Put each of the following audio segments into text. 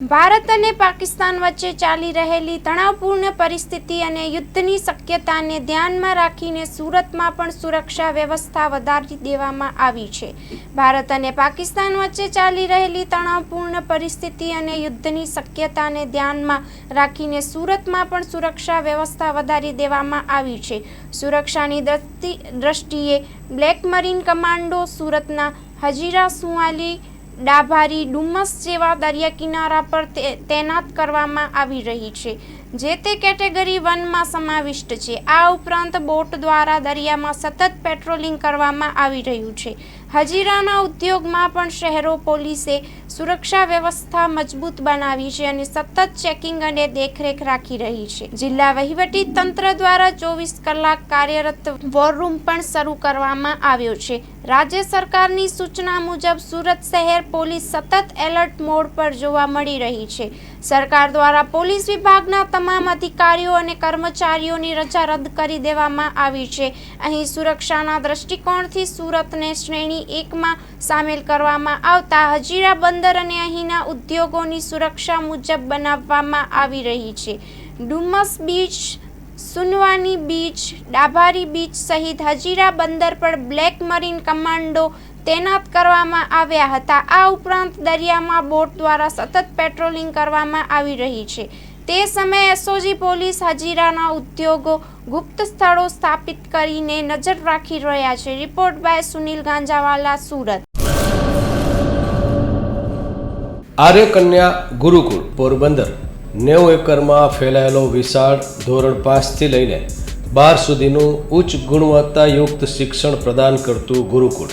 ભારત અને પાકિસ્તાન વચ્ચે ચાલી રહેલી તણાવપૂર્ણ પરિસ્થિતિ અને યુદ્ધની શક્યતાને ધ્યાનમાં રાખીને સુરતમાં પણ સુરક્ષા વ્યવસ્થા વધારી દેવામાં આવી છે। ભારત અને પાકિસ્તાન વચ્ચે ચાલી રહેલી તણાવપૂર્ણ પરિસ્થિતિ અને યુદ્ધની શક્યતાને ધ્યાનમાં રાખીને સુરતમાં પણ સુરક્ષા વ્યવસ્થા વધારી દેવામાં આવી છે। સુરક્ષાની દ્રષ્ટિએ બ્લેક મરીન કમાન્ડો સુરતના હજીરા સુવાલી ડાભારી ડુમસ જેવા દરિયા કિનારા પર તૈનાત કરવામાં આવી રહી છે, જે તે કેટેગરી 1માં સમાવિષ્ટ છે। આ ઉપરાંત બોટ દ્વારા દરિયામાં સતત પેટ્રોલિંગ કરવામાં આવી રહ્યું છે। હજીરાના ઉદ્યોગમાં પણ શહેરો પોલીસે સુરક્ષા વ્યવસ્થા મજબૂત બનાવી છે અને સતત ચેકિંગ અને દેખરેખ રાખી રહી છે। જિલ્લા વહીવટી તંત્ર દ્વારા 24 કલાક કાર્યરત વોર રૂમ પણ શરૂ કરવામાં આવ્યો છે। રાજ્ય સરકારની સૂચના મુજબ સુરત શહેર પોલીસ સતત એલર્ટ મોડ પર જોવા મળી રહી છે। સરકાર દ્વારા પોલીસ વિભાગના તમામ અધિકારીઓ અને કર્મચારીઓની રજા રદ કરી દેવામાં આવી છે। અહીં સુરક્ષાના દ્રષ્ટિકોણથી સુરતને શ્રેણી 1માં સામેલ કરવામાં આવતા હજીરા બંદર અને અહીંના ઉદ્યોગોની સુરક્ષા મુજબ બનાવવામાં આવી રહી છે। ડુમસ બીચ, સુનવાની બીચ, ડાભારી બીચ સહિત હજીરા બંદર પર બ્લેક મરીન કમાન્ડો તૈનાત કરવામાં આવ્યા હતા। આ ઉપરાંત દરિયામાં બોટ દ્વારા સતત પેટ્રોલિંગ કરવામાં આવી રહી છે। તે સમયે એસઓજી પોલીસ હજીરાના ઉદ્યોગો ગુપ્ત સ્થળો સ્થાપિત કરીને નજર રાખી રહ્યા છે। Report by Sunil Ganjawala, Surat. આર્ય કન્યા ગુરુકુળ પોરબંદર 90 એકરમાં ફેલાયેલો વિશાળ ધોરણ 5 થી લઈને 12 સુધીનું ઉચ્ચ ગુણવત્તાયુક્ત શિક્ષણ પ્રદાન કરતું ગુરુકુળ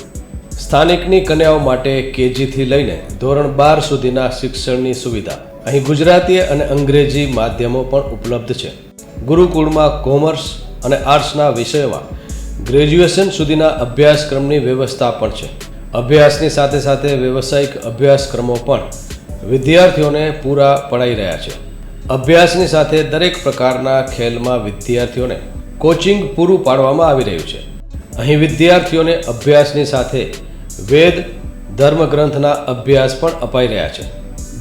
સ્થાનિકની કન્યાઓ માટે કેજી થી લઈને ધોરણ 12 સુધીના શિક્ષણની સુવિધા। અહીં ગુજરાતી અને અંગ્રેજી માધ્યમો પણ ઉપલબ્ધ છે। ગુરુકુળમાં કોમર્સ અને આર્ટ્સના વિષયોમાં ગ્રેજ્યુએશન સુધીના અભ્યાસક્રમની વ્યવસ્થા પણ છે। અભ્યાસની સાથે સાથે વ્યવસાયિક અભ્યાસક્રમો પણ વિદ્યાર્થીઓને પૂરા પડાઈ રહ્યા છે। અભ્યાસની સાથે દરેક પ્રકારના ખેલમાં વિદ્યાર્થીઓને કોચિંગ પૂરું પાડવામાં આવી રહ્યું છે। અહીં વિદ્યાર્થીઓને અભ્યાસની સાથે વેદ ધર્મગ્રંથના અભ્યાસ પણ અપાઈ રહ્યા છે,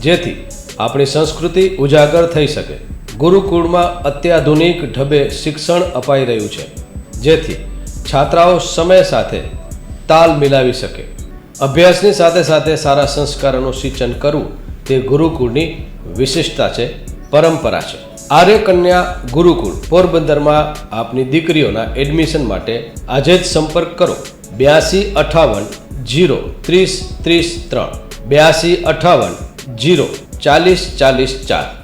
જેથી આપણી સંસ્કૃતિ ઉજાગર થઈ શકે। ગુરુકુળમાં અત્યાધુનિક ઢબે શિક્ષણ અપાઈ રહ્યું છે, જેથી છાત્રાઓ સમય સાથે તાલ મિલાવી શકે। અભ્યાસની સાથે સાથે સારા સંસ્કારોનું સિંચન કરવું તે ગુરુકુળની વિશિષ્ટતા છે, પરંપરા છે। આર્ય કન્યા ગુરુકુળ પોરબંદરમાં આપની દીકરીઓના એડમિશન માટે આજે જ સંપર્ક કરો 8258 0 30 30 3 8258 0 40 40 4।